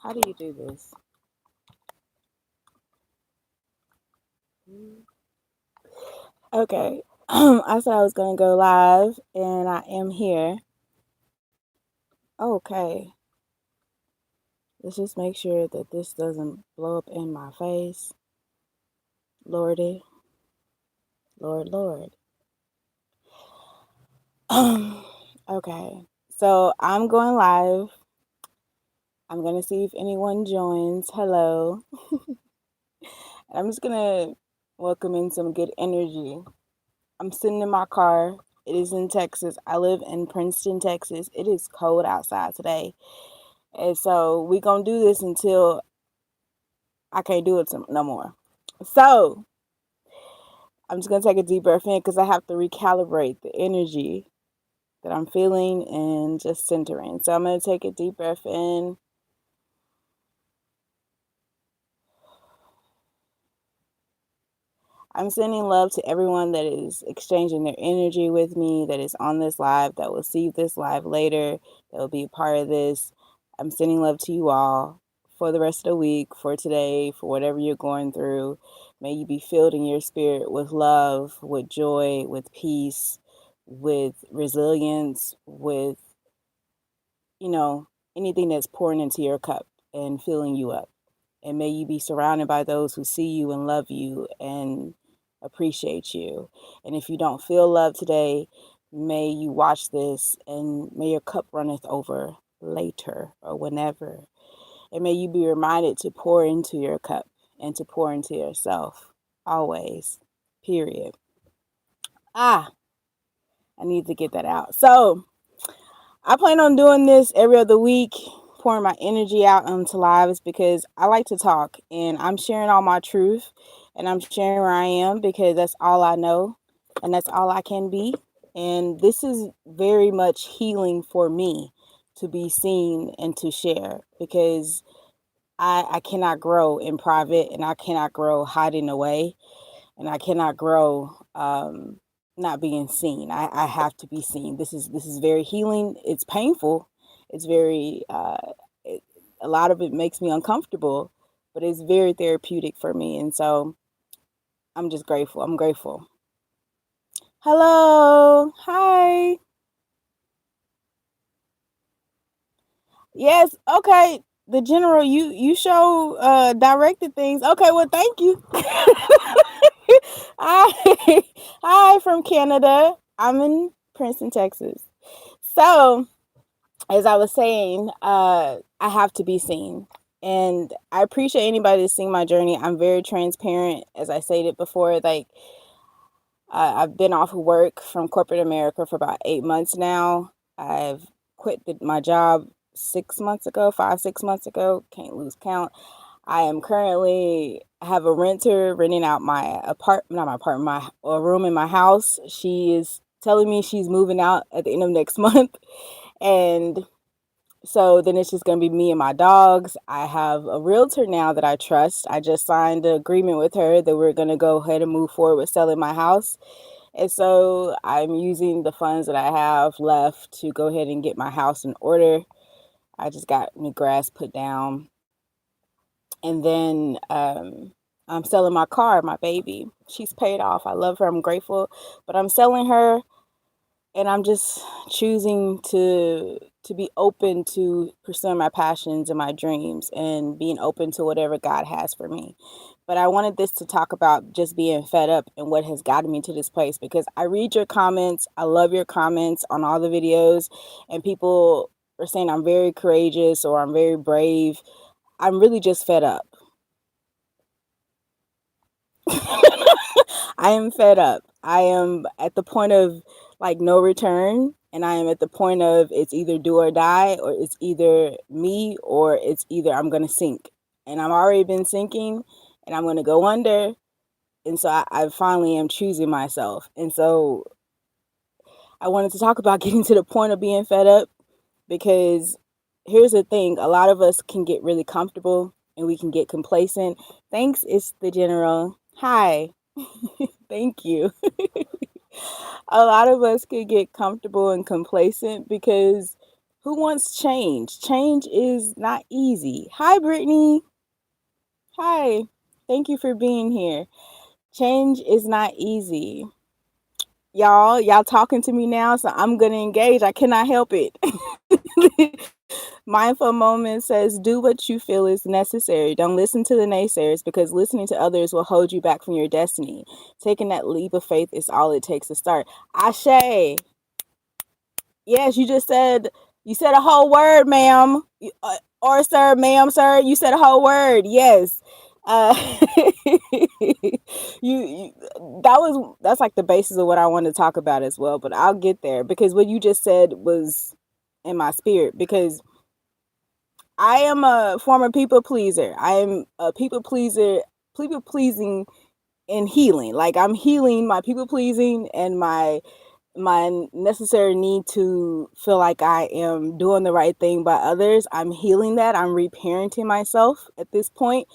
How do you do this? Okay. I said I was going to go live, and I am here. Okay. Let's just make sure that this doesn't blow up in my face. Lordy. Lord, Lord. Okay. So I'm going live. I'm going to see if anyone joins. Hello. I'm just going to welcome in some good energy. I'm sitting in my car. It is in Texas. I live in Princeton, Texas. It is cold outside today. And so we going to do this until I can't do it no more. So I'm just going to take a deep breath in because I have to recalibrate the energy that I'm feeling and just centering. So I'm going to take a deep breath in. I'm sending love to everyone that is exchanging their energy with me, that is on this live, that will see this live later, that will be a part of this. I'm sending love to you all for the rest of the week, for today, for whatever you're going through. May you be filled in your spirit with love, with joy, with peace, with resilience, with, anything that's pouring into your cup and filling you up. And may you be surrounded by those who see you and love you and appreciate you. And if you don't feel love today, may you watch this and may your cup runneth over later or whenever. And may you be reminded to pour into your cup and to pour into yourself always. Period. I need to get that out. So I plan on doing this every other week, pouring my energy out onto lives because I like to talk and I'm sharing all my truth and I'm sharing where I am because that's all I know and that's all I can be. And this is very much healing for me to be seen and to share because I cannot grow in private and I cannot grow hiding away and I cannot grow not being seen. I have to be seen. This is very healing. It's painful. It's very it, a lot of it makes me uncomfortable, but it's very therapeutic for me. And so I'm just grateful. I'm grateful. Hello. Hi. Yes. Okay. The general, you show directed things. Okay. Well, thank you. Hi. Hi from Canada. I'm in Princeton, Texas. So, as I was saying, I have to be seen. And I appreciate anybody that's seeing my journey. I'm very transparent, as I stated before. Like, I've been off of work from corporate America for about 8 months now. I've quit my job 6 months ago, 6 months ago. Can't lose count. I am currently have a renter renting out my apartment, not my apartment, my a room in my house. She is telling me she's moving out at the end of next month. And so then it's just going to be me and my dogs. I have a realtor now that I trust. I just signed an agreement with her that we're going to go ahead and move forward with selling my house. And so I'm using the funds that I have left to go ahead and get my house in order. I just got new grass put down. And then I'm selling my car, my baby. She's paid off. I love her. I'm grateful. But I'm selling her and I'm just choosing to be open to pursuing my passions and my dreams and being open to whatever God has for me. But I wanted this to talk about just being fed up and what has gotten me to this place because I read your comments. I love your comments on all the videos and people are saying I'm very courageous or I'm very brave. I'm really just fed up. I am fed up. I am at the point of like no return. And I am at the point of it's either do or die, or it's either me, or it's either I'm going to sink. And I've already been sinking and I'm going to go under. And so I finally am choosing myself. And so I wanted to talk about getting to the point of being fed up because here's the thing, a lot of us can get really comfortable and we can get complacent. Thanks, it's the general. Hi. Thank you. A lot of us could get comfortable and complacent because Who wants change? Change is not easy. Hi, Brittany. Hi. Thank you for being here. Change is not easy. Y'all talking to me now, so I'm going to engage. I cannot help it. Mindful Moment says, do what you feel is necessary. Don't listen to the naysayers because listening to others will hold you back from your destiny. Taking that leap of faith is all it takes to start. Ashe. Yes, you said a whole word, ma'am. Or sir, ma'am, sir, you said a whole word. Yes. Uh, you that's like the basis of what I want to talk about as well, but I'll get there because what you just said was in my spirit because I am a former people pleaser. I am a people pleasing and healing. Like I'm healing my people pleasing and my necessary need to feel like I am doing the right thing by others. I'm healing that. I'm reparenting myself at this point.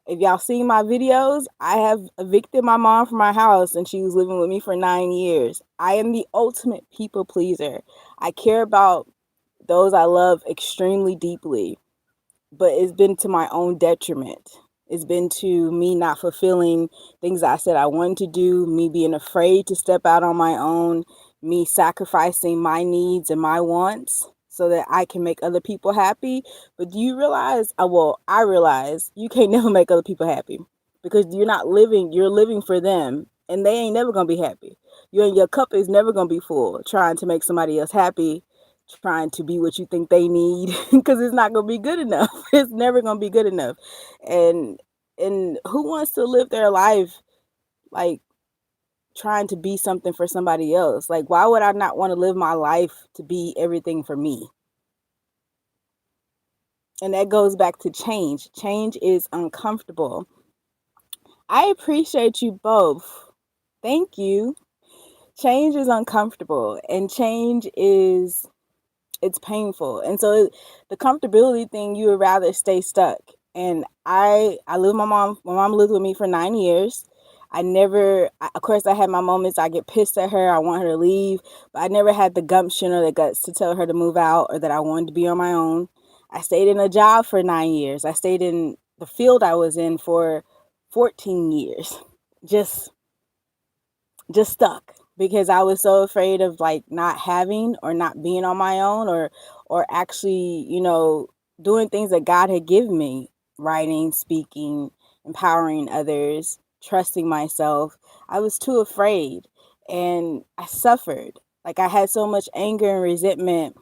If y'all seen my videos, I have evicted my mom from my house and she was living with me for 9 years. I am the ultimate people pleaser. I care about those I love extremely deeply, but it's been to my own detriment. It's been to me not fulfilling things I said I wanted to do, me being afraid to step out on my own, me sacrificing my needs and my wants so that I can make other people happy. But do you realize, I realize you can't never make other people happy because you're living for them and they ain't never going to be happy. Your cup is never going to be full trying to make somebody else happy, trying to be what you think they need because it's not going to be good enough. It's never going to be good enough. And who wants to live their life like trying to be something for somebody else? Like why would I not want to live my life to be everything for me? And that goes back to change. Change is uncomfortable. I appreciate you both. Thank you. Change is uncomfortable and change is it's painful. And so the comfortability thing, you would rather stay stuck. And I live with my mom lived with me for 9 years. Of course I had my moments. I get pissed at her. I want her to leave, but I never had the gumption or the guts to tell her to move out or that I wanted to be on my own. I stayed in a job for 9 years. I stayed in the field I was in for 14 years. Just stuck because I was so afraid of like not having or not being on my own or actually, doing things that God had given me, writing, speaking, empowering others, trusting myself. I was too afraid and I suffered. Like I had so much anger and resentment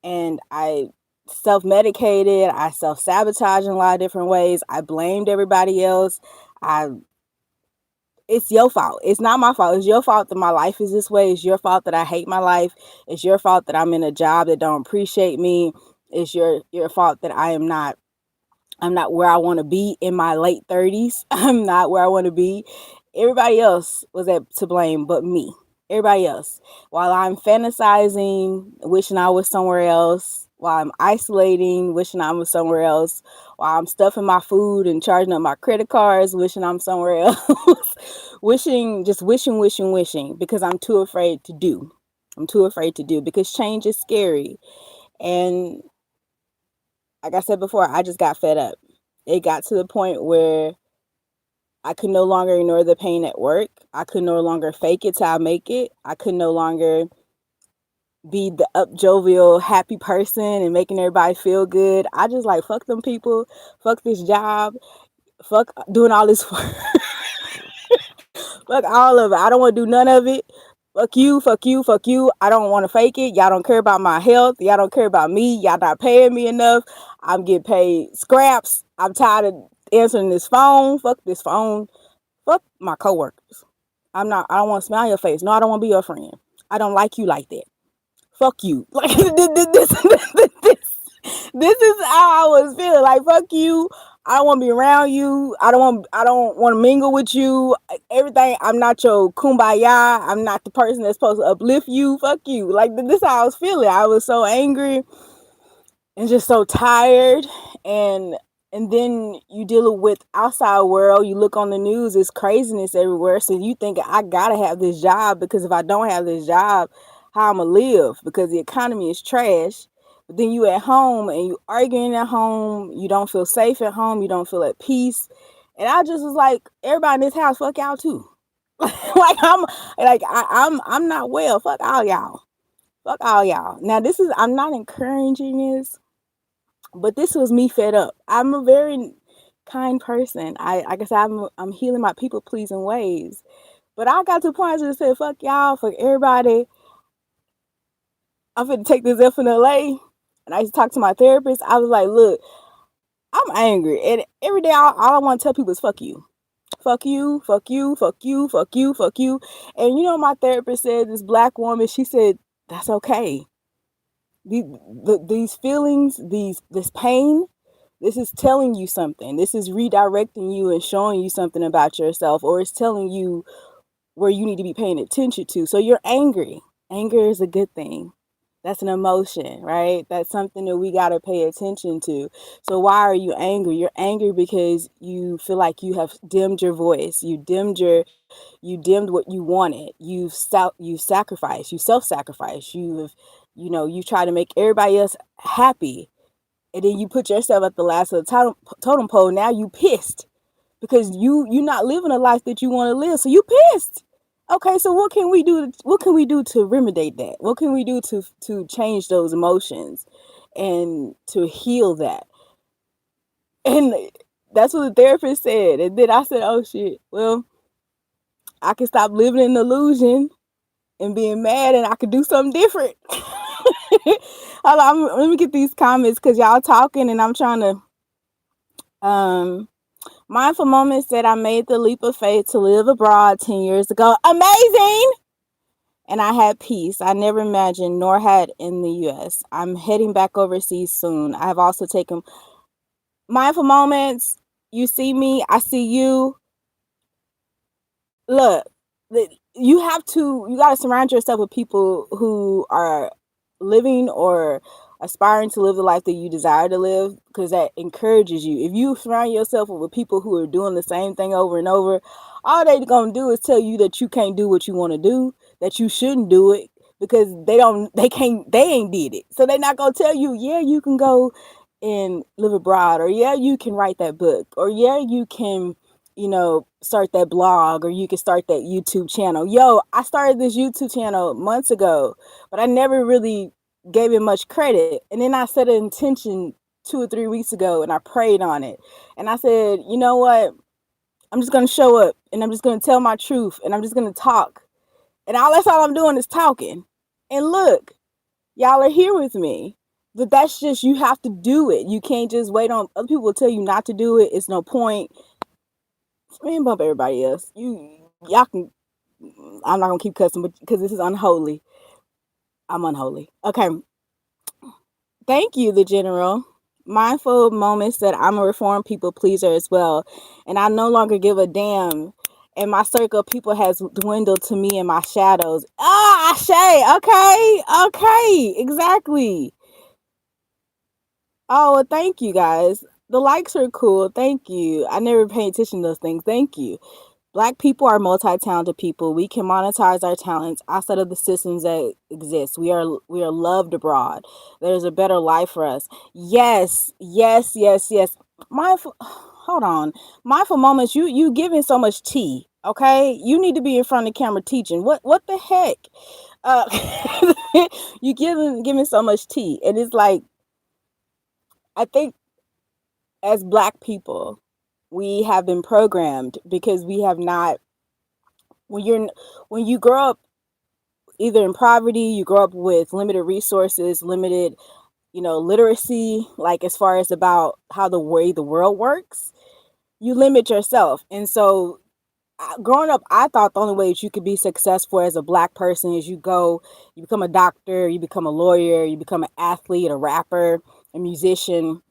and I self-medicated, I self-sabotaged in a lot of different ways. I blamed everybody else. I It's your fault. It's not my fault. It's your fault that my life is this way. It's your fault that I hate my life. It's your fault that I'm in a job that don't appreciate me. It's your fault that I'm not where I want to be in my late 30s. I'm not where I want to be. Everybody else was to blame but me. Everybody else. While I'm fantasizing, wishing I was somewhere else, while I'm isolating, wishing I was somewhere else, while I'm stuffing my food and charging up my credit cards, wishing I'm somewhere else, wishing, because I'm too afraid to do. I'm too afraid to do because change is scary. And like I said before, I just got fed up. It got to the point where I could no longer ignore the pain at work. I could no longer fake it till I make it. I could no longer be the up jovial, happy person and making everybody feel good. I just like, fuck them people, fuck this job, fuck doing all this work, fuck all of it. I don't want to do none of it. Fuck you, fuck you, fuck you. I don't want to fake it. Y'all don't care about my health. Y'all don't care about me. Y'all not paying me enough. I'm getting paid scraps. I'm tired of answering this phone. Fuck this phone. Fuck my coworkers. I don't want to smile your face. No, I don't want to be your friend. I don't like you like that. Fuck you. Like this is how I was feeling. Like fuck you. I don't want to be around you. I don't want to mingle with you. Everything. I'm not your kumbaya. I'm not the person that's supposed to uplift you. Fuck you. Like this is how I was feeling. I was so angry and just so tired. And then you deal with outside world. You look on the news. It's craziness everywhere. So you think I gotta have this job because if I don't have this job, how I'ma live? Because the economy is trash. But then you at home and you arguing at home. You don't feel safe at home. You don't feel at peace. And I just was like, everybody in this house, fuck y'all too. Like I'm not well. Fuck all y'all. Fuck all y'all. Now I'm not encouraging this, but this was me fed up. I'm a very kind person. Like I said, I'm healing my people pleasing ways. But I got to the point where I just said, fuck y'all, fuck everybody. I'm finna take this FNLA. And I used to talk to my therapist. I was like, look, I'm angry. And every day all I want to tell people is fuck you. Fuck you, fuck you, fuck you, fuck you, fuck you. And you know, my therapist said, this black woman, she said, that's okay. These feelings, this pain, this is telling you something. This is redirecting you and showing you something about yourself, or it's telling you where you need to be paying attention to. So you're angry. Anger is a good thing. That's an emotion, right? That's something that we got to pay attention to. So why are you angry? You're angry because you feel like you have dimmed your voice. You dimmed what you wanted. You sacrificed. You self-sacrificed. You try to make everybody else happy, and then you put yourself at the last of the totem pole. Now you pissed because you're not living a life that you want to live. So you pissed. Okay, so what can we do? What can we do to remediate that? What can we do to change those emotions and to heal that? And that's what the therapist said. And then I said, oh shit, well, I can stop living in illusion and being mad, and I could do something different. Let me get these comments because y'all talking and I'm trying to Mindful Moments said, I made the leap of faith to live abroad 10 years ago. Amazing! And I had peace I never imagined nor had in the U.S. I'm heading back overseas soon. I have also taken mindful moments. You see me, I see you. Look, you got to surround yourself with people who are living or aspiring to live the life that you desire to live, because that encourages you. If you surround yourself with people who are doing the same thing over and over, all they're going to do is tell you that you can't do what you want to do, that you shouldn't do it, because they ain't did it. So they're not going to tell you, yeah, you can go and live abroad, or yeah, you can write that book, or yeah, you can start that blog, or you can start that YouTube channel. Yo, I started this YouTube channel months ago, but I never really gave it much credit. And then I set an intention 2 or 3 weeks ago and I prayed on it. And I said, you know what? I'm just going to show up and I'm just going to tell my truth and I'm just going to talk. And that's all I'm doing is talking. And look, y'all are here with me. But that's just, you have to do it. You can't just wait on other people will tell you not to do it. It's no point. Me and bump everybody else. Y'all can. I'm not gonna keep cussing, but because this is unholy, I'm unholy. Okay. Thank you, the general. Mindful Moments said, I'm a reformed people pleaser as well, and I no longer give a damn. And my circle of people has dwindled to me and my shadows. Ashay. Okay. Exactly. Oh, well, thank you guys. The likes are cool. Thank you. I never pay attention to those things. Thank you. Black people are multi-talented people. We can monetize our talents outside of the systems that exist. We are loved abroad. There's a better life for us. Yes. Mindful, hold on. Mindful Moments, you giving so much tea, okay? You need to be in front of the camera teaching. What the heck? You giving so much tea. And it's like, I think as Black people, we have been programmed because we have not, when you grow up either in poverty, you grow up with limited resources, limited literacy, like as far as about how the way the world works, you limit yourself. And so growing up, I thought the only way that you could be successful as a Black person is you become a doctor, you become a lawyer, you become an athlete, a rapper, a musician.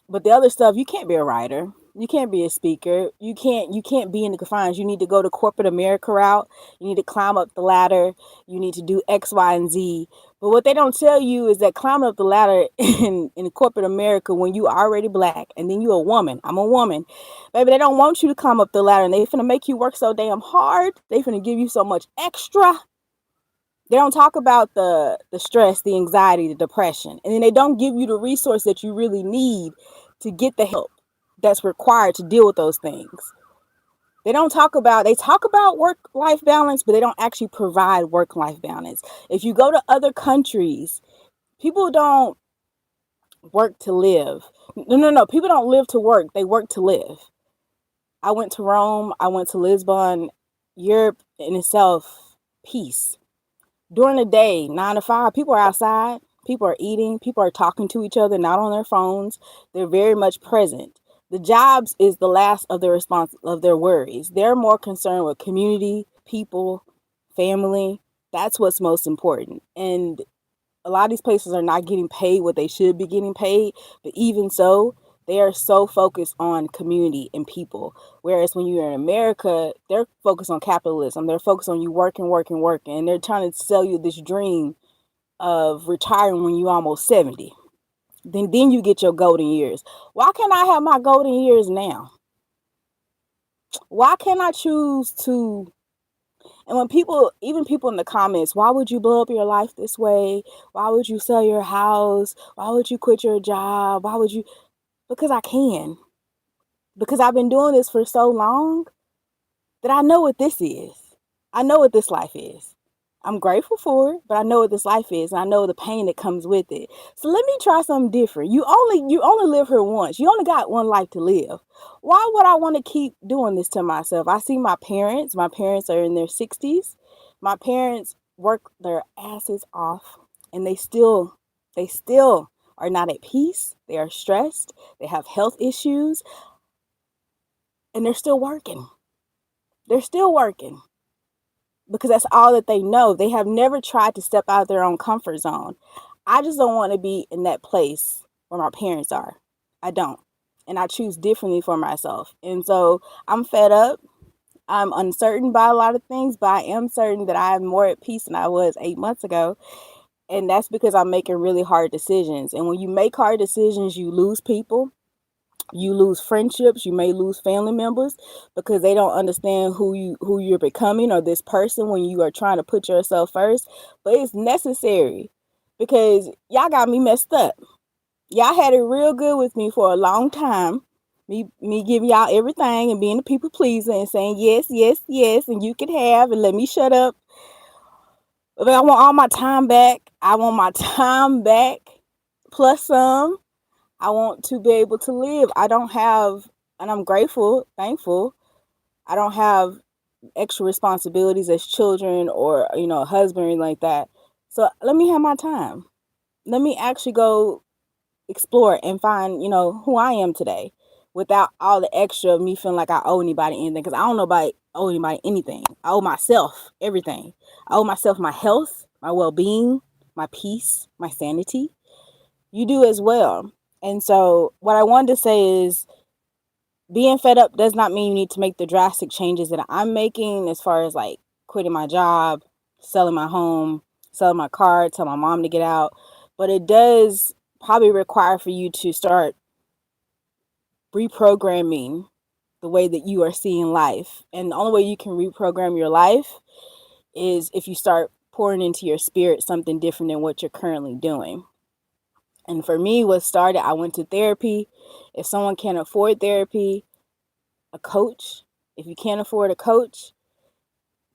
But the other stuff, you can't be a writer. You can't be a speaker. You can't be in the confines. You need to go to corporate America route. You need to climb up the ladder. You need to do X, Y, and Z. But what they don't tell you is that climbing up the ladder in corporate America, when you are already Black and then you're a woman, I'm a woman, baby, they don't want you to climb up the ladder, and they finna make you work so damn hard. They finna give you so much extra. They don't talk about the stress, the anxiety, the depression, and then they don't give you the resource that you really need to get the help that's required to deal with those things. They talk about work-life balance, but they don't actually provide work-life balance. If you go to other countries, people don't work to live. No. People don't live to work. They work to live. I went to Rome. I went to Lisbon. Europe in itself, peace. During the day, 9 to 5, people are outside. People are eating. People are talking to each other, not on their phones. They're very much present. The jobs is the last of their worries. They're more concerned with community, people, family. That's what's most important. And a lot of these places are not getting paid what they should be getting paid, but even so, they are so focused on community and people. Whereas when you're in America, they're focused on capitalism. They're focused on you working, and they're trying to sell you this dream of retiring when you're almost 70. Then you get your golden years. Why can't I have my golden years now? Why can't I choose to? And when even people in the comments, why would you blow up your life this way? Why would you sell your house? Why would you quit your job? Why would you? Because I can. Because I've been doing this for so long that I know what this is. I know what this life is. I'm grateful for it, but I know what this life is, and I know the pain that comes with it. So let me try something different. You only live here once. You only got one life to live. Why would I want to keep doing this to myself? I see my parents. My parents are in their 60s. My parents work their asses off, and they still are not at peace. They are stressed. They have health issues, and they're still working. They're still working because that's all that they know. They have never tried to step out of their own comfort zone. I just don't want to be in that place where my parents are. I don't. And I choose differently for myself. And so I'm fed up. I'm uncertain by a lot of things, but I am certain that I am more at peace than I was 8 months ago. And that's because I'm making really hard decisions. And when you make hard decisions, you lose people. You lose friendships. You may lose family members because they don't understand who you're becoming or this person when you are trying to put yourself first. But it's necessary because y'all got me messed up. Y'all had it real good with me for a long time. Me giving y'all everything and being a people pleaser and saying yes, yes, yes, and you can have and let me shut up. But I want all my time back. I want my time back plus some. I want to be able to live. I don't have, and I'm grateful, thankful, I don't have extra responsibilities as children or, a husband or anything like that. So let me have my time. Let me actually go explore and find, who I am today without all the extra of me feeling like I owe anybody anything. Because I don't owe anybody anything. I owe myself everything. I owe myself my health, my well-being, my peace, my sanity. You do as well. And so what I wanted to say is being fed up does not mean you need to make the drastic changes that I'm making as far as like quitting my job, selling my home, selling my car, tell my mom to get out. But it does probably require for you to start reprogramming the way that you are seeing life. And the only way you can reprogram your life is if you start pouring into your spirit something different than what you're currently doing. And for me, what started, I went to therapy. If someone can't afford therapy, a coach. If you can't afford a coach,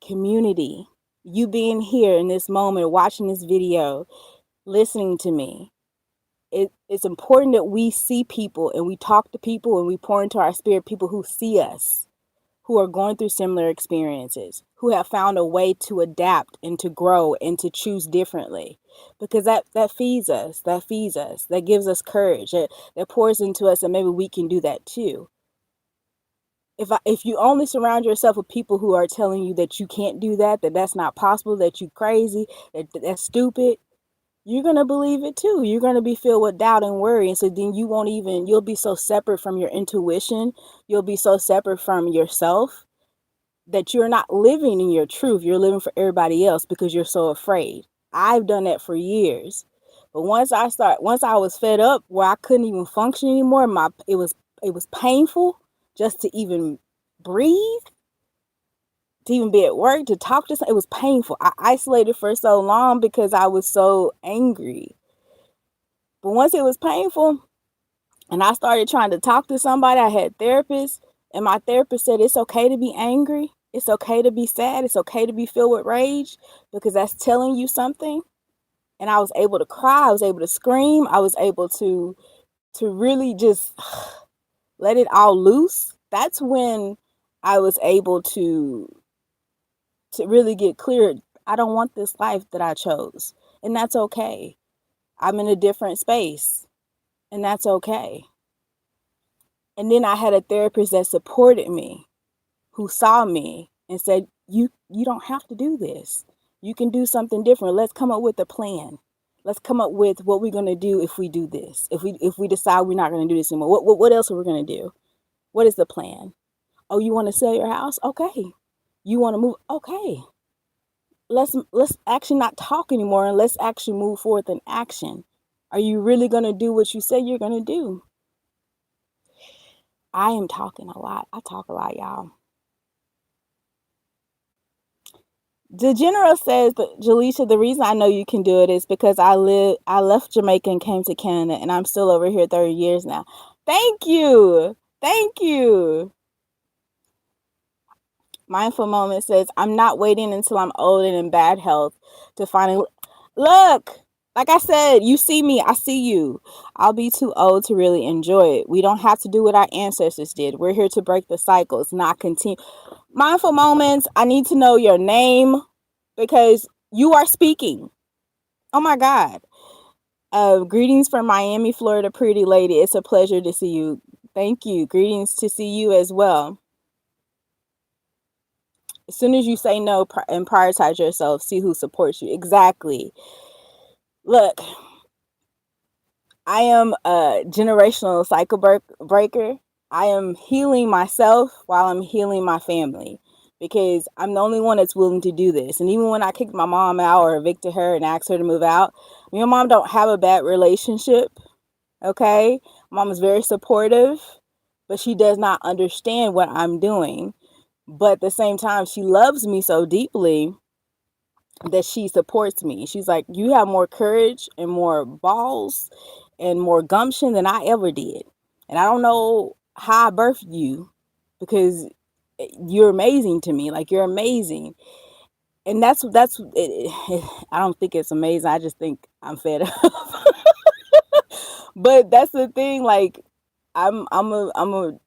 community. You being here in this moment, watching this video, listening to me. It's important that we see people and we talk to people and we pour into our spirit people who see us, who are going through similar experiences, who have found a way to adapt and to grow and to choose differently. Because that feeds us, that gives us courage, that pours into us, and maybe we can do that too. If you only surround yourself with people who are telling you that you can't do that that's not possible, that you crazy, that's stupid, you're going to believe it too. You're going to be filled with doubt and worry. And so then you'll be so separate from your intuition. You'll be so separate from yourself that you're not living in your truth. You're living for everybody else because you're so afraid. I've done that for years. But once I was fed up where I couldn't even function anymore, it was painful just to even breathe. to even be at work, to talk to someone. It was painful. I isolated for so long because I was so angry. But once it was painful and I started trying to talk to somebody, I had therapists, and my therapist said it's okay to be angry. It's okay to be sad. It's okay to be filled with rage because that's telling you something. And I was able to cry. I was able to scream. I was able to really just let it all loose. That's when I was able to really get clear. I don't want this life that I chose, and that's okay. I'm in a different space, and that's okay. And then I had a therapist that supported me, who saw me and said, you don't have to do this. You can do something different. Let's come up with a plan. Let's come up with what we're going to do if we do this. If we decide we're not going to do this anymore. What else are we going to do? What is the plan? Oh, you want to sell your house? Okay. You want to move? Okay. Let's actually not talk anymore, and let's actually move forward in action. Are you really going to do what you say you're going to do? I am talking a lot. I talk a lot, y'all. The general says, Jaleisha, the reason I know you can do it is because I left Jamaica and came to Canada, and I'm still over here 30 years now. Thank you. Thank you. Mindful Moment says, I'm not waiting until I'm old and in bad health to finally look. Like I said, you see me, I see you. I'll be too old to really enjoy it. We don't have to do what our ancestors did. We're here to break the cycles, not continue. Mindful Moments, I need to know your name because you are speaking. Oh my God. Greetings from Miami, Florida, pretty lady. It's a pleasure to see you. Thank you. Greetings to see you as well. As soon as you say no and prioritize yourself, see who supports you. Exactly. Look, I am a generational cycle breaker. I am healing myself while I'm healing my family because I'm the only one that's willing to do this. And even when I kicked my mom out or evicted her and asked her to move out, me and mom don't have a bad relationship. Okay? Mom is very supportive, but she does not understand what I'm doing. But at the same time, she loves me so deeply that she supports me. She's like, you have more courage and more balls and more gumption than I ever did. And I don't know how I birthed you because you're amazing to me. Like, you're amazing. And that's I don't think it's amazing. I just think I'm fed up. But that's the thing. Like, I'm a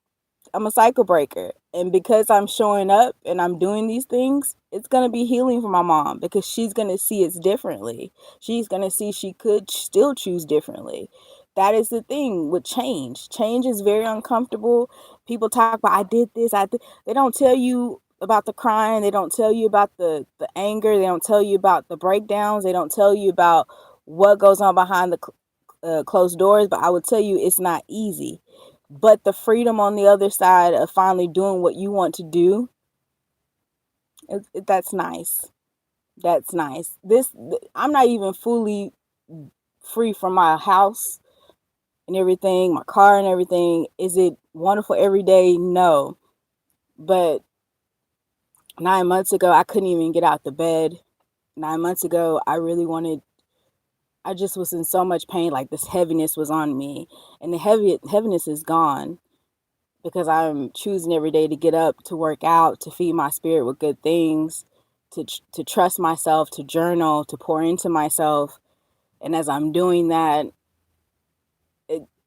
cycle breaker. And because I'm showing up and I'm doing these things, it's going to be healing for my mom because she's going to see it differently. She's going to see she could still choose differently. That is the thing with change. Change is very uncomfortable. People talk about, I did this. They don't tell you about the crying. They don't tell you about the anger. They don't tell you about the breakdowns. They don't tell you about what goes on behind the closed doors. But I would tell you it's not easy. But the freedom on the other side of finally doing what you want to do, that's nice. That's nice. I'm not even fully free from my house and everything, my car and everything. Is it wonderful every day? No. But 9 months ago, I couldn't even get out the bed. 9 months ago, I just was in so much pain. Like, this heaviness was on me, and the heaviness is gone. Because I'm choosing every day to get up, to work out, to feed my spirit with good things, to trust myself, to journal, to pour into myself. And as I'm doing that,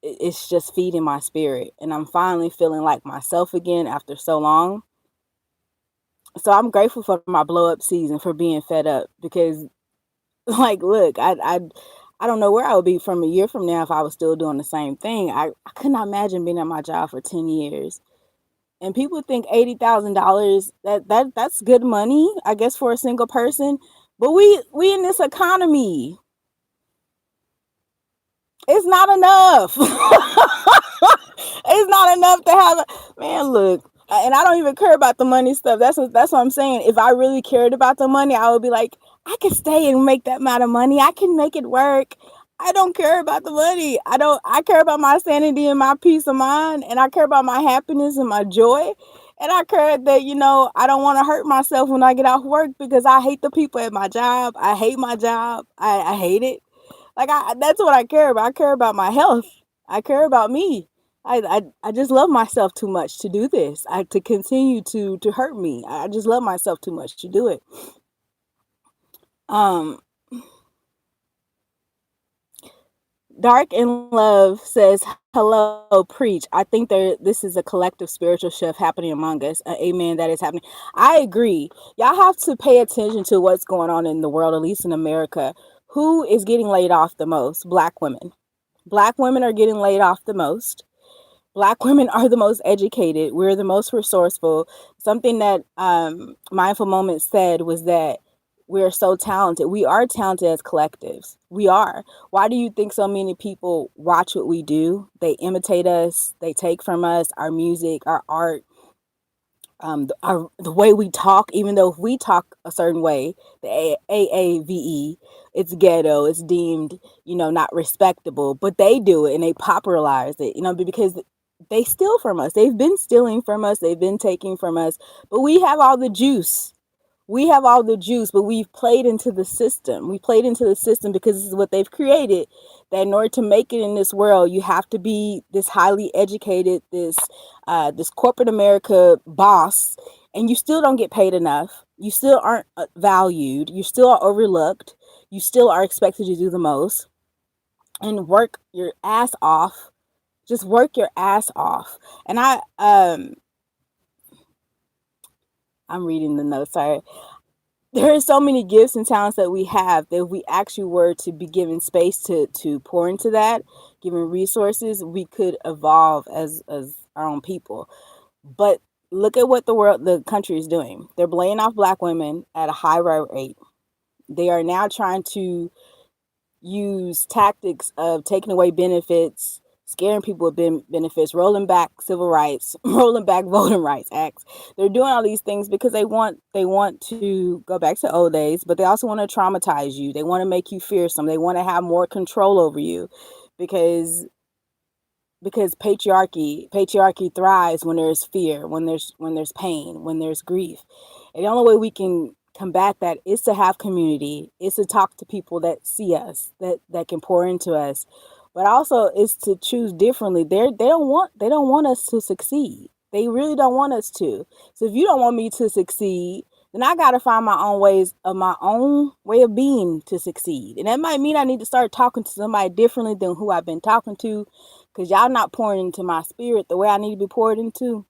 it's just feeding my spirit. And I'm finally feeling like myself again after so long. So I'm grateful for my blow up season, for being fed up. Because, like, look, I don't know where I would be from a year from now if I was still doing the same thing. I could not imagine being at my job for 10 years. And people think $80,000 that's good money, I guess, for a single person. But we in this economy, it's not enough. It's not enough to have man. Look, and I don't even care about the money stuff. That's what I'm saying. If I really cared about the money, I would be like, I can stay and make that amount of money. I can make it work. I don't care about the money. I care about my sanity and my peace of mind, and I care about my happiness and my joy. And I care that, I don't want to hurt myself when I get off work because I hate the people at my job. I hate my job. I hate it. Like, that's what I care about. I care about my health. I care about me. I just love myself too much to do this. To continue to hurt me. I just love myself too much to do it. Um, Dark in Love says, "Hello, preach. I think this is a collective spiritual shift happening among us. Amen. That is happening." I agree. Y'all have to pay attention to what's going on in the world, at least in America. Who is getting laid off the most? Black women. Black women are getting laid off the most. Black women are the most educated. We're the most resourceful. Something that Mindful Moments said was that we're so talented. We are talented as collectives. We are. Why do you think so many people watch what we do? They imitate us. They take from us our music, our art, the way we talk. Even though if we talk a certain way, the AAVE, it's ghetto, it's deemed, not respectable, but they do it and they popularize it, because they steal from us. They've been stealing from us. They've been taking from us, but we have all the juice. We have all the juice, but we've played into the system. We played into the system because this is what they've created. That in order to make it in this world, you have to be this highly educated, this corporate America boss, and you still don't get paid enough. You still aren't valued. You still are overlooked. You still are expected to do the most and work your ass off. Just work your ass off. And I'm reading the notes. Sorry. There are so many gifts and talents that we have that if we actually were to be given space to pour into that, given resources, we could evolve as our own people. But look at what the country is doing. They're laying off Black women at a high rate. They are now trying to use tactics of taking away benefits, scaring people with benefits, rolling back civil rights, rolling back voting rights acts. They're doing all these things because they want to go back to old days, but they also want to traumatize you. They want to make you fearsome. They want to have more control over you because patriarchy thrives when there's fear, when there's pain, when there's grief. And the only way we can combat that is to have community, is to talk to people that see us, that can pour into us, but also is to choose differently. They don't want us to succeed. They really don't want us to. So if you don't want me to succeed, then I got to find my own way of being to succeed. And that might mean I need to start talking to somebody differently than who I've been talking to, because y'all not pouring into my spirit the way I need to be poured into.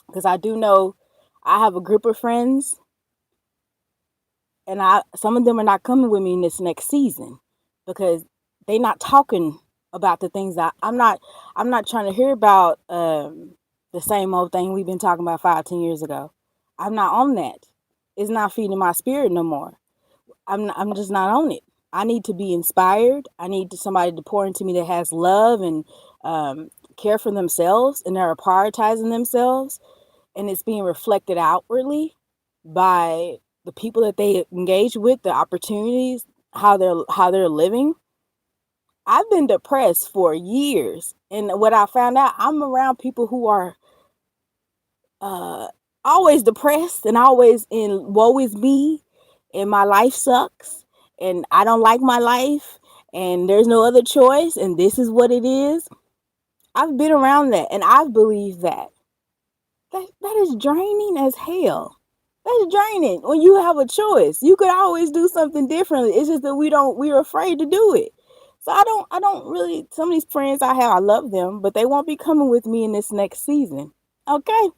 Because I do know I have a group of friends, and some of them are not coming with me in this next season because they not talking about the things that I'm not trying to hear about, the same old thing we've been talking about 5-10 years ago. I'm not on that. It's not feeding my spirit no more. I'm just not on it. I need to be inspired. I need somebody to pour into me that has love and care for themselves, and they're prioritizing themselves, and it's being reflected outwardly by the people that they engage with, the opportunities, how they're living. I've been depressed for years, and what I found out, I'm around people who are uh, always depressed and always in woe is me, and my life sucks, and I don't like my life, and there's no other choice, and this is what it is. I've been around that, and I believe that is draining as hell. That's draining when you have a choice. You could always do something differently. It's just that we're afraid to do it. So I don't really, some of these friends I have, I love them, but they won't be coming with me in this next season. Okay.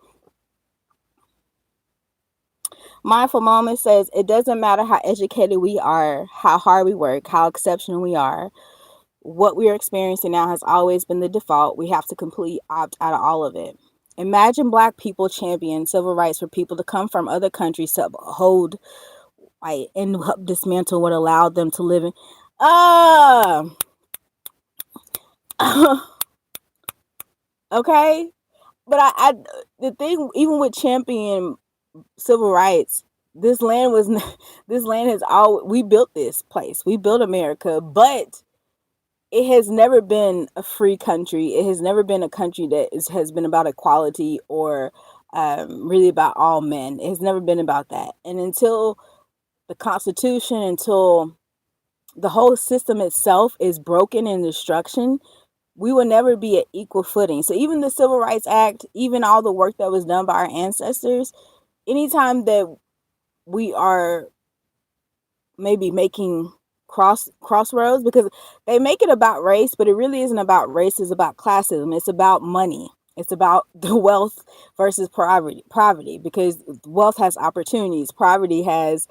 Mindful Moment says, it doesn't matter how educated we are, how hard we work, how exceptional we are. What we are experiencing now has always been the default. We have to completely opt out of all of it. Imagine Black people champion civil rights for people to come from other countries to uphold, right, and dismantle what allowed them to live in. Okay, but the thing, even with champion civil rights, this land was this land has all we built this place. We built America, but it has never been a free country. It has never been a country that has been about equality or really about all men. It's never been about that. And until the Constitution, until the whole system itself is broken in destruction, we will never be at equal footing. So even the Civil Rights Act, even all the work that was done by our ancestors, anytime that we are maybe making crossroads, because they make it about race, but it really isn't about race. It's about classism. It's about money. It's about the wealth versus poverty, because wealth has opportunities. Poverty has,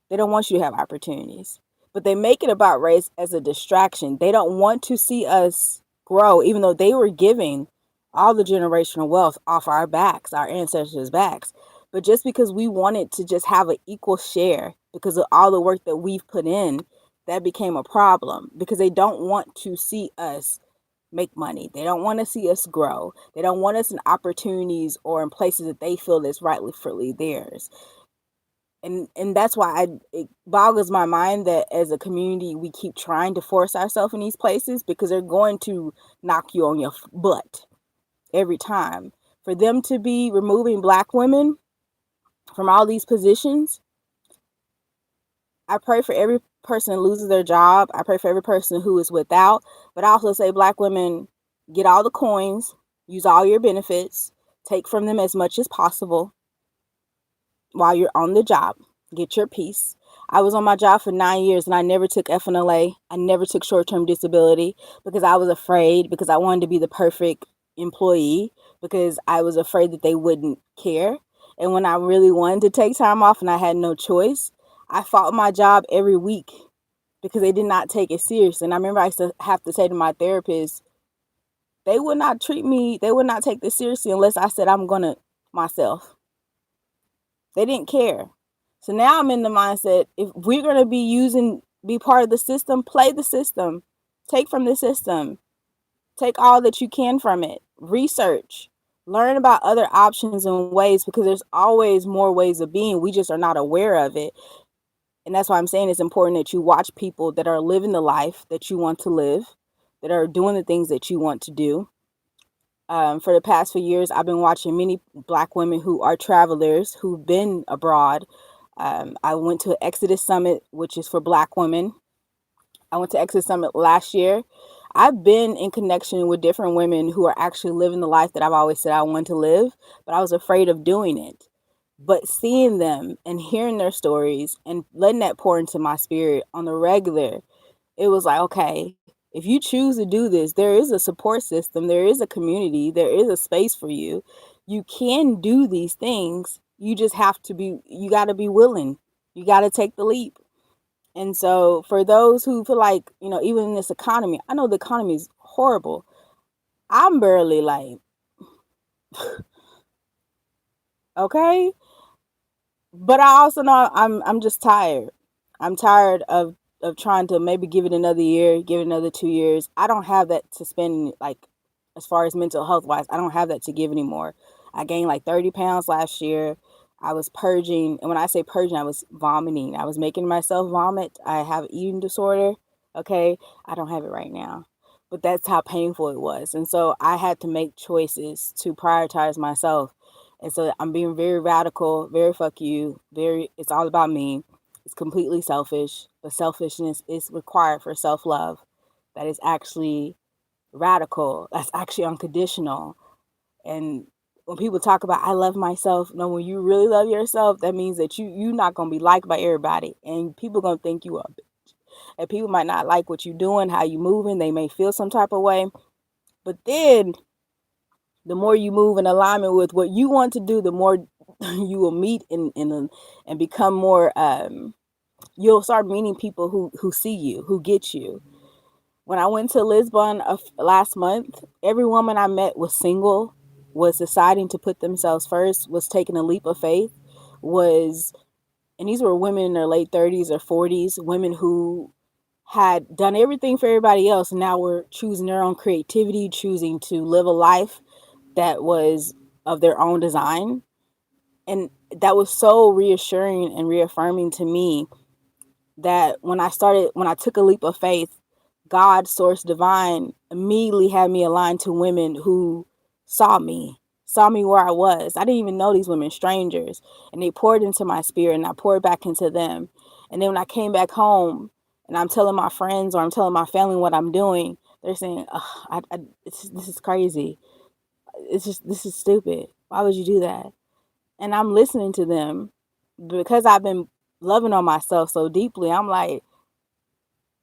they don't want you to have opportunities, but they make it about race as a distraction. They don't want to see us grow, even though they were giving all the generational wealth off our backs, our ancestors' backs. But just because we wanted to just have an equal share because of all the work that we've put in, that became a problem, because they don't want to see us make money. They don't want to see us grow. They don't want us in opportunities or in places that they feel is rightfully theirs. And that's why it boggles my mind that as a community we keep trying to force ourselves in these places, because they're going to knock you on your butt every time. For them to be removing Black women from all these positions, I pray for every person who loses their job. I pray for every person who is without. But I also say, Black women, get all the coins, use all your benefits, take from them as much as possible while you're on the job. Get your piece. I was on my job for 9 years and I never took FMLA. I never took short-term disability because I was afraid, because I wanted to be the perfect employee, because I was afraid that they wouldn't care. And when I really wanted to take time off and I had no choice, I fought my job every week because they did not take it serious. And I remember I used to have to say to my therapist, they would not take this seriously unless I said I'm going to myself. They didn't care. So now I'm in the mindset, if we're going to be part of the system, play the system, take from the system, take all that you can from it, research, learn about other options and ways, because there's always more ways of being. We just are not aware of it. And that's why I'm saying it's important that you watch people that are living the life that you want to live, that are doing the things that you want to do. For the past few years, I've been watching many Black women who are travelers, who've been abroad. I went to Exodus Summit, which is for Black women. I went to Exodus Summit last year. I've been in connection with different women who are actually living the life that I've always said I want to live, but I was afraid of doing it. But seeing them and hearing their stories and letting that pour into my spirit on the regular, it was like, okay, if you choose to do this, there is a support system, there is a community, there is a space for you. You can do these things. You just you got to be willing. You got to take the leap. And so for those who feel like, even in this economy, I know the economy is horrible. I'm barely like, okay. But I also know I'm just tired. I'm tired of trying to maybe give it another year, give it another 2 years. I don't have that to spend, like, as far as mental health wise. I don't have that to give anymore. I gained like 30 pounds last year. I was purging, and when I say purging, I was vomiting. I was making myself vomit. I have an eating disorder. Okay, I don't have it right now, but that's how painful it was. And so I had to make choices to prioritize myself. And so I'm being very radical, very fuck you, it's all about me. It's completely selfish, but selfishness is required for self-love. That is actually radical. That's actually unconditional. And when people talk about I love myself, no, when you really love yourself, that means that you're not gonna be liked by everybody, and people gonna think you a bitch. And people might not like what you're doing, how you moving. They may feel some type of way, but then the more you move in alignment with what you want to do, the more you will meet and become more. You'll start meeting people who see you, who get you. When I went to Lisbon last month, every woman I met was single, was deciding to put themselves first, was taking a leap of faith, and these were women in their late 30s or 40s, women who had done everything for everybody else and now were choosing their own creativity, choosing to live a life that was of their own design. And that was so reassuring and reaffirming to me that when I took a leap of faith, God, source divine, immediately had me aligned to women who saw me, saw me where I was. I didn't even know these women, strangers, and they poured into my spirit, and I poured back into them. And then when I came back home and I'm telling my friends or I'm telling my family what I'm doing, they're saying, this is crazy. This is stupid. Why would you do that? And I'm listening to them because I've been loving on myself so deeply. I'm like,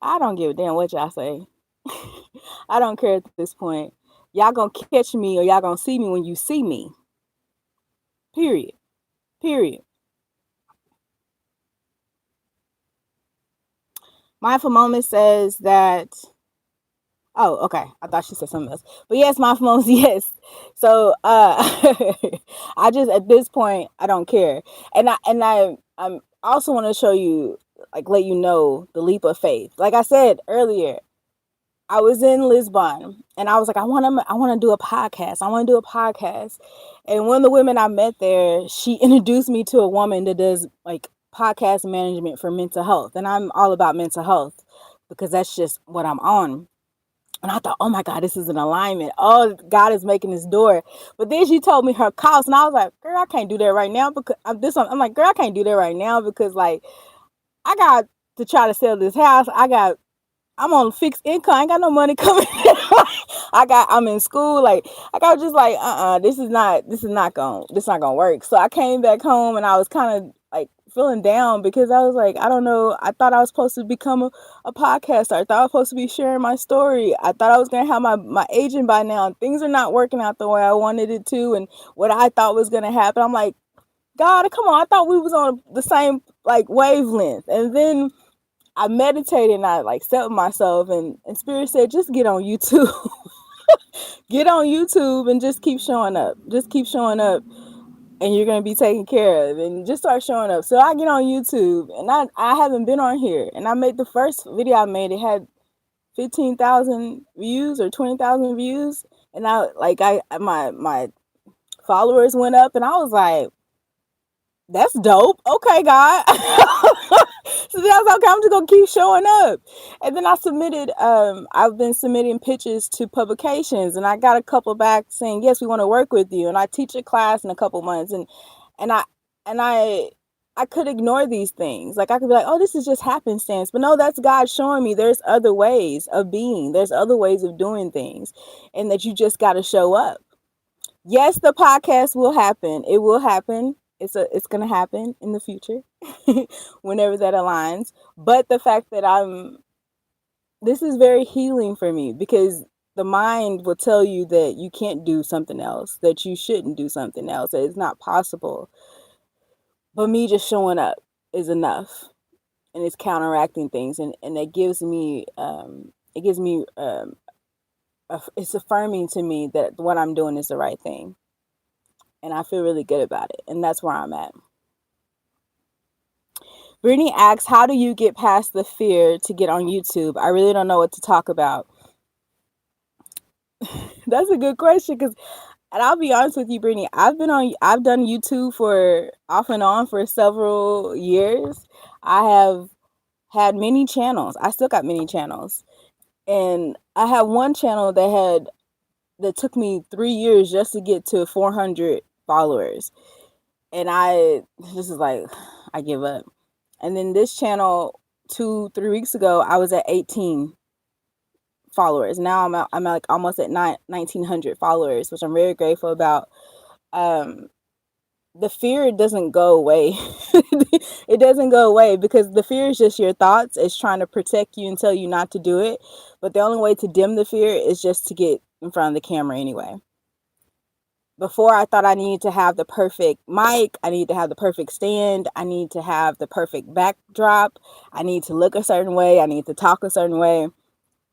I don't give a damn what y'all say. I don't care at this point. Y'all gonna catch me or y'all gonna see me when you see me. Period. Period. Mindful Moment says that. Oh, okay. I thought she said something else. But yes, Mindful Moments, yes. So I just at this point I don't care. I'm also want to show you, like, let you know the leap of faith. Like I said earlier, I was in Lisbon and I was like, I want to do a podcast. I want to do a podcast. And one of the women I met there, she introduced me to a woman that does like podcast management for mental health. And I'm all about mental health because that's just what I'm on. And I thought, oh my God, this is an alignment. Oh, God is making this door. But then she told me her cost. And I was like, girl, I can't do that right now because I'm like, girl, I can't do that right now because like I got to try to sell this house. I'm on fixed income. I ain't got no money coming. I'm in school. Like I got just like, this not gonna work. So I came back home and I was kind of like feeling down because I was like, I don't know. I thought I was supposed to become a podcaster. I thought I was supposed to be sharing my story. I thought I was gonna have my agent by now. And things are not working out the way I wanted it to, and what I thought was gonna happen. I'm like, God, come on! I thought we was on the same like wavelength, and then I meditated and I like set with myself, and Spirit said, just get on YouTube. Get on YouTube and just keep showing up. Just keep showing up and you're going to be taken care of, and just start showing up. So I get on YouTube and I haven't been on here, and I made the first video I made. It had 15,000 views or 20,000 views. And my followers went up and I was like, that's dope. Okay, God. So then I was like, okay, I'm just gonna keep showing up. And then I've been submitting pitches to publications, and I got a couple back saying, yes, we want to work with you. And I teach a class in a couple months, and I and I could ignore these things. Like I could be like, oh, this is just happenstance. But no, that's God showing me there's other ways of being, there's other ways of doing things, and that you just gotta show up. Yes, the podcast will happen. It will happen. It's gonna happen in the future, whenever that aligns. But the fact that this is very healing for me because the mind will tell you that you can't do something else, that you shouldn't do something else, that it's not possible. But me just showing up is enough, and it's counteracting things, and it's affirming to me that what I'm doing is the right thing. And I feel really good about it. And that's where I'm at. Brittany asks, how do you get past the fear to get on YouTube? I really don't know what to talk about. That's a good question because, and I'll be honest with you, Brittany, I've done YouTube for off and on for several years. I have had many channels. I still got many channels. And I have one channel that took me 3 years just to get to 400 followers. And this is like, I give up. And then this channel 2-3 weeks ago, I was at 18 followers. Now I'm like almost at 1,900 followers, which I'm very grateful about. The fear doesn't go away. It doesn't go away because the fear is just your thoughts. It's trying to protect you and tell you not to do it. But the only way to dim the fear is just to get in front of the camera anyway. Before, I thought I needed to have the perfect mic. I need to have the perfect stand. I need to have the perfect backdrop. I need to look a certain way. I need to talk a certain way.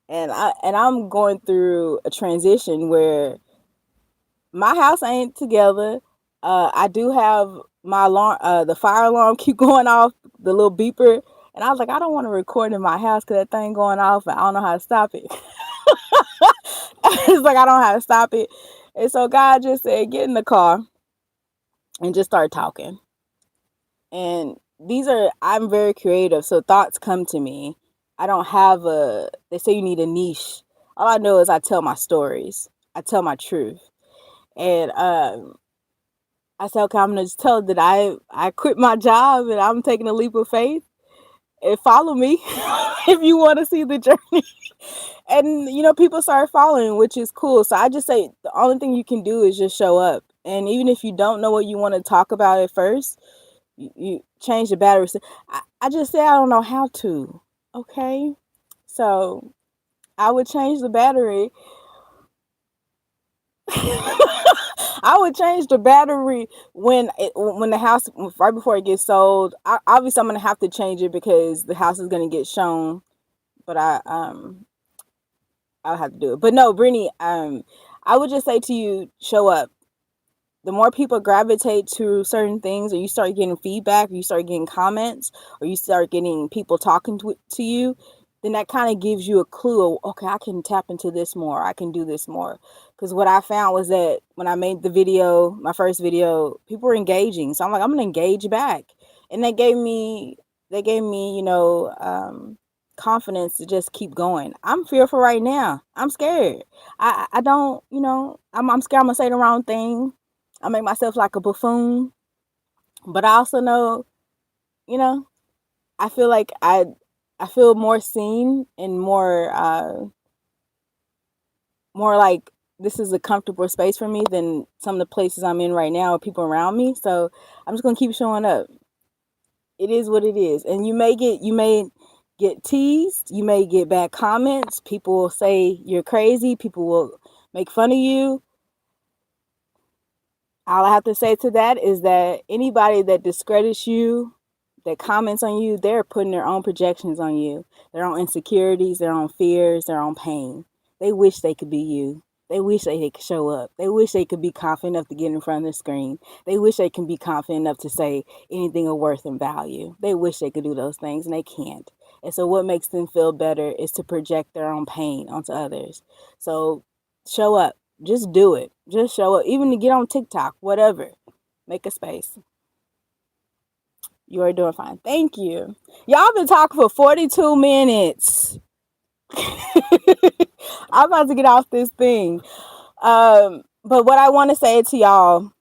And I'm going through a transition where my house ain't together. I do have my alarm, the fire alarm keep going off, the little beeper. And I was like, I don't want to record in my house because that thing going off and I don't know how to stop it. It's like I don't know how to stop it. And so God just said, get in the car and just start talking. And I'm very creative, so thoughts come to me. I don't have they say you need a niche. All I know is I tell my stories. I tell my truth. And I said, okay, I'm gonna just tell her that I quit my job and I'm taking a leap of faith, and follow me if you want to see the journey. And people start following, which is cool. So I just say the only thing you can do is just show up. And even if you don't know what you want to talk about at first, you change the battery. I just say I don't know how to. Okay, so I would change the battery. I would change the battery when the house, right before it gets sold. Obviously, I'm gonna have to change it because the house is gonna get shown. But I'll have to do it. But no, Brittany, I would just say to you, show up. The more people gravitate to certain things, or you start getting feedback, or you start getting comments, or you start getting people talking to you, then that kind of gives you a clue of, okay, I can tap into this more. I can do this more. Because what I found was that when I made the video, my first video, people were engaging. So I'm like, I'm going to engage back. And they gave me, confidence to just keep going. I'm fearful right now. I'm scared. I don't, I'm scared I'm going to say the wrong thing. I make myself like a buffoon, but I also know, you know, I feel like I feel more seen and more like this is a comfortable space for me than some of the places I'm in right now or people around me. So I'm just gonna keep showing up. It is what it is, and you may get teased, you may get bad comments. People will say you're crazy. People will make fun of you. All I have to say to that is that anybody that discredits you, that comments on you, they're putting their own projections on you, their own insecurities, their own fears, their own pain. They wish they could be you. They wish they could show up. They wish they could be confident enough to get in front of the screen. They wish they can be confident enough to say anything of worth and value. They wish they could do those things and they can't. And so what makes them feel better is to project their own pain onto others. So show up. Just do it. Just show up. Even to get on TikTok, whatever. Make a space. You are doing fine. Thank you. Y'all been talking for 42 minutes. I'm about to get off this thing. But what I want to say to y'all,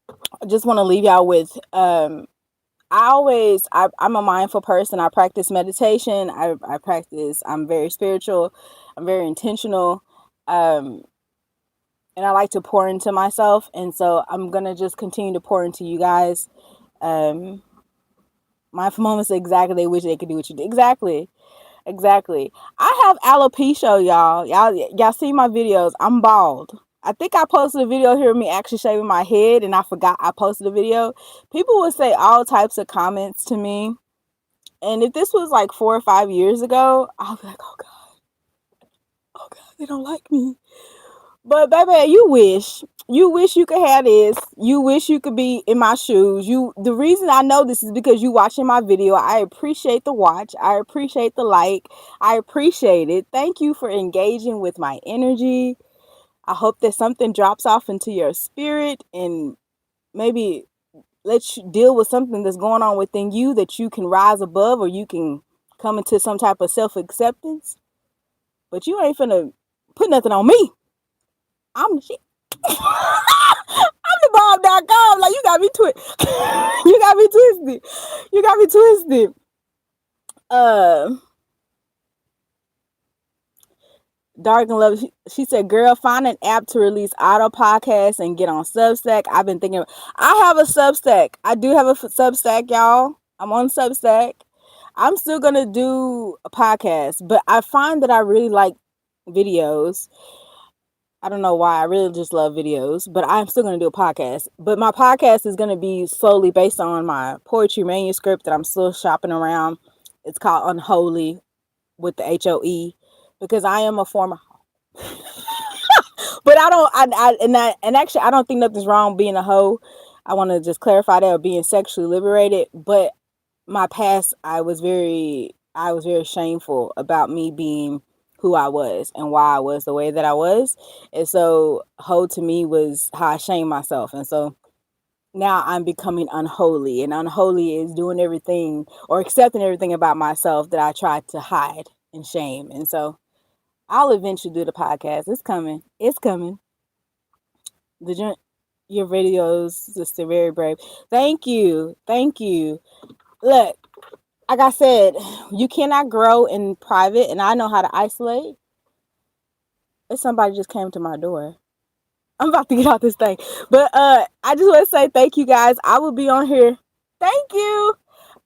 I just want to leave y'all with I'm a mindful person. I practice meditation. I'm very spiritual. I'm very intentional. And I like to pour into myself. And so I'm going to just continue to pour into you guys. Mindful moments, exactly. They wish they could do what you do. Exactly. I have alopecia, y'all. Y'all see my videos. I'm bald. I think I posted a video here of me actually shaving my head, and I forgot I posted a video. People would say all types of comments to me. And if this was like 4 or 5 years ago, I'll be like, oh God, they don't like me. But baby, you wish you could have this. You wish you could be in my shoes. The reason I know this is because you watching my video. I appreciate the watch. I appreciate the like. I appreciate it. Thank you for engaging with my energy. I hope that something drops off into your spirit and maybe let you deal with something that's going on within you that you can rise above, or you can come into some type of self-acceptance. But you ain't finna put nothing on me. I'm the shit. I'm the bomb.com. Like, you got me twisted. You got me twisted. You got me twisted. Dark and Love, she said, girl, find an app to release auto podcasts and get on Substack. I've been thinking, I have a Substack. I do have a Substack, y'all. I'm on Substack. I'm still going to do a podcast, but I find that I really like videos. I don't know why. I really just love videos, but I'm still going to do a podcast. But my podcast is going to be solely based on my poetry manuscript that I'm still shopping around. It's called UnHOEly with the HOE, because I am a former. But I don't. And actually, I don't think nothing's wrong being a hoe. I want to just clarify that, or being sexually liberated. But my past, I was very shameful about me being who I was and why I was the way that I was. And so hoe to me was how I shamed myself. And so now I'm becoming unholy, and unholy is doing everything or accepting everything about myself that I tried to hide and shame. And so I'll eventually do the podcast. It's coming. The your videos, sister. Very brave. Thank you. Thank you. Look, like I said, you cannot grow in private, and I know how to isolate. If somebody just came to my door. I'm about to get out this thing. But I just want to say thank you guys. I will be on here. Thank you.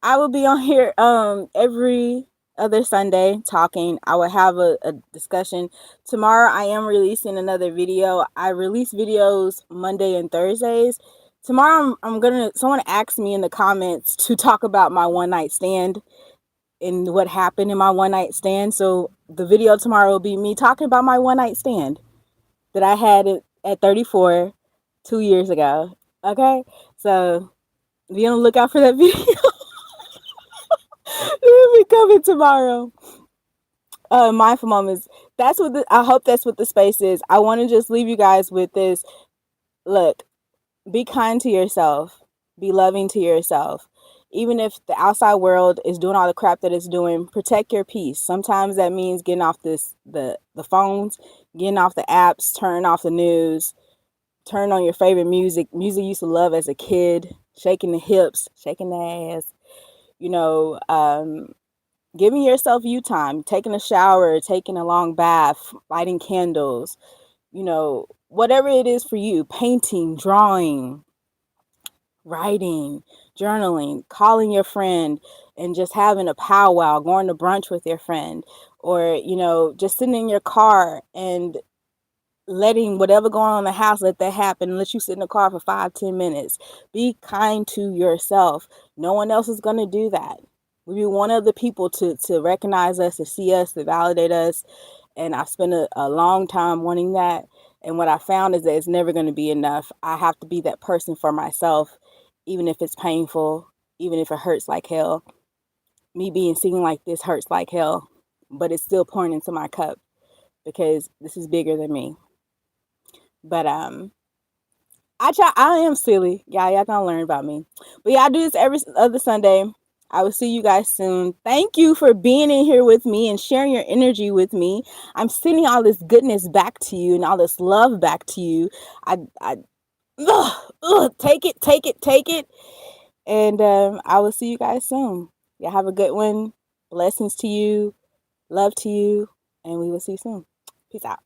I will be on here every other Sunday talking. I will have a discussion. Tomorrow I am releasing another video. I release videos Monday and Thursdays. Tomorrow I'm gonna someone asked me in the comments to talk about my one night stand and what happened in my one night stand. So the video tomorrow will be me talking about my one night stand that I had at 34 2 years ago. Okay, so be on the lookout for that video. It'll be coming tomorrow. Mindful moments. That's what I hope that's what the space is. I want to just leave you guys with this. Look, be kind to yourself. Be loving to yourself. Even if the outside world is doing all the crap that it's doing, protect your peace. Sometimes that means getting off the phones, getting off the apps, turning off the news, turn on your favorite music you used to love as a kid, shaking the hips, shaking the ass, you know, giving yourself you time, taking a shower, taking a long bath, lighting candles, whatever it is for you, painting, drawing, writing, journaling, calling your friend and just having a powwow, going to brunch with your friend, or, just sitting in your car and letting whatever going on in the house, let that happen and let you sit in the car for 5-10 minutes. Be kind to yourself. No one else is going to do that. We want other people to recognize us, to see us, to validate us. And I spent a long time wanting that. And what I found is that it's never going to be enough. I have to be that person for myself, even if it's painful, even if it hurts like hell. Me being seen like this hurts like hell, but it's still pouring into my cup because this is bigger than me. But I am silly. Y'all gonna learn about me. But yeah, I do this every other Sunday. I will see you guys soon. Thank you for being in here with me and sharing your energy with me. I'm sending all this goodness back to you and all this love back to you. Take it, take it, take it. And I will see you guys soon. Y'all have a good one. Blessings to you. Love to you. And we will see you soon. Peace out.